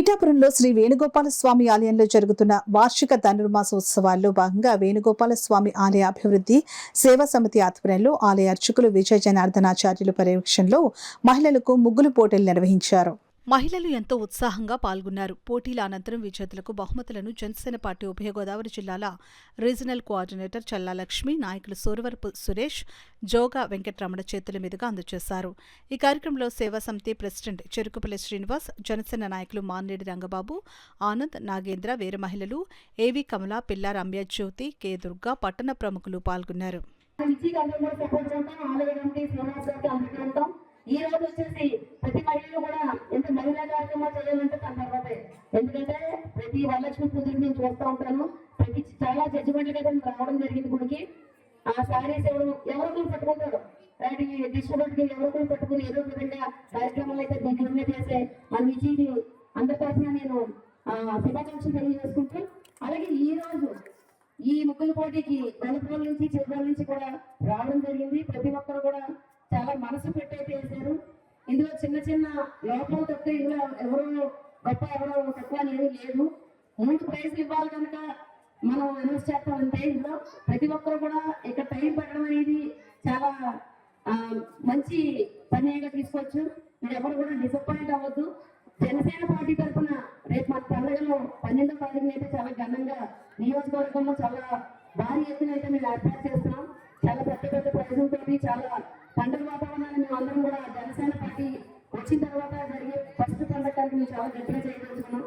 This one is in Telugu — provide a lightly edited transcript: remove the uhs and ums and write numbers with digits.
పిఠాపురంలో శ్రీ వేణుగోపాల స్వామి ఆలయంలో జరుగుతున్న వార్షిక ధనుర్మాసోత్సవాల్లో భాగంగా వేణుగోపాల స్వామి ఆలయ అభివృద్ధి సేవా సమితి ఆధ్వర్యంలో ఆలయ అర్చకులు విజయ జనార్దనాచార్యులు పర్యవేక్షణలో మహిళలకు ముగ్గులు పోటీలు నిర్వహించారు. మహిళలు ఎంతో ఉత్సాహంగా పాల్గొన్నారు. పోటీల అనంతరం విజేతలకు బహుమతులను జనసేన పార్టీ ఉభయ గోదావరి జిల్లాల రీజనల్ కోఆర్డినేటర్ చల్లా లక్ష్మి, నాయకులు సూరవరపు సురేష్, జోగా వెంకటరమణ చేతుల మీదుగా అందజేశారు. ఈ కార్యక్రమంలో సేవా సమితి ప్రెసిడెంట్ చెరుకుపల్లి శ్రీనివాస్, జనసేన నాయకులు మాన్నేడి రంగబాబు, ఆనంద్, నాగేంద్ర, వేరే మహిళలు ఏవి కమల, పిల్ల రమ్య జ్యోతి, కె దుర్గా, పట్టణ ప్రముఖులు పాల్గొన్నారు. ఈ రోజు వచ్చేసి ప్రతి మహిళలు కూడా ఎంత మహిళా కార్యక్రమాలు చేయాలంటే తన తర్వాతే. ఎందుకంటే ప్రతి వరలక్ష్మి పూజలు నేను చూస్తూ ఉంటాను. ప్రతి చాలా జడ్జిమెంట్లకి అయితే రావడం జరిగింది. గుడికి ఆ శారీస్ ఎవరొకరు పట్టుకుంటారు, డిస్ట్రిబ్యూట్కి ఎవరొకరు పట్టుకుని ఏదో విధంగా కార్యక్రమాలు అయితే దగ్గరగా చేసే మన విజయని అందరి తరఫున నేను శుభాకాంక్షలు తెలియజేసుకుంటూ, అలాగే ఈ రోజు ఈ ముగ్గుల పోటీకి వెలుపల నుంచి చిరుపల నుంచి కూడా రావడం జరిగింది. ప్రతి ఒక్కరు కూడా చాలా మనసు పెట్టయితే వేశారు. ఇందులో చిన్న చిన్న లోపాలు తప్ప ఇందులో ఎవరో గొప్ప ఎవరో తక్కువ అనేది లేదు. 3 ప్రైజ్లు ఇవ్వాలి కనుక మనం అనౌన్స్ చేస్తామంటే ఇందులో ప్రతి ఒక్కరు కూడా ఇక్కడ టైం పెట్టడం అనేది చాలా మంచి పనిగా తీసుకోవచ్చు. మీరు ఎవరు కూడా డిసప్పాయింట్ అవ్వద్దు. జనసేన పార్టీ తరఫున రేపు మన పండుగలో 12వ తారీఖున అయితే చాలా ఘనంగా నియోజకవర్గంలో చాలా భారీ ఎత్తున అయితే మేము ఏర్పాటు చేస్తున్నాం. చాలా పెద్ద పెద్ద ప్రైజులతో చాలా పండుగ వాతావరణాన్ని మేము అందరం కూడా జనసేన పార్టీ వచ్చిన తర్వాత జరిగే ఫస్ట్ పండుగ మేము చాలా గట్టిగా చేయదలుచుకున్నాం.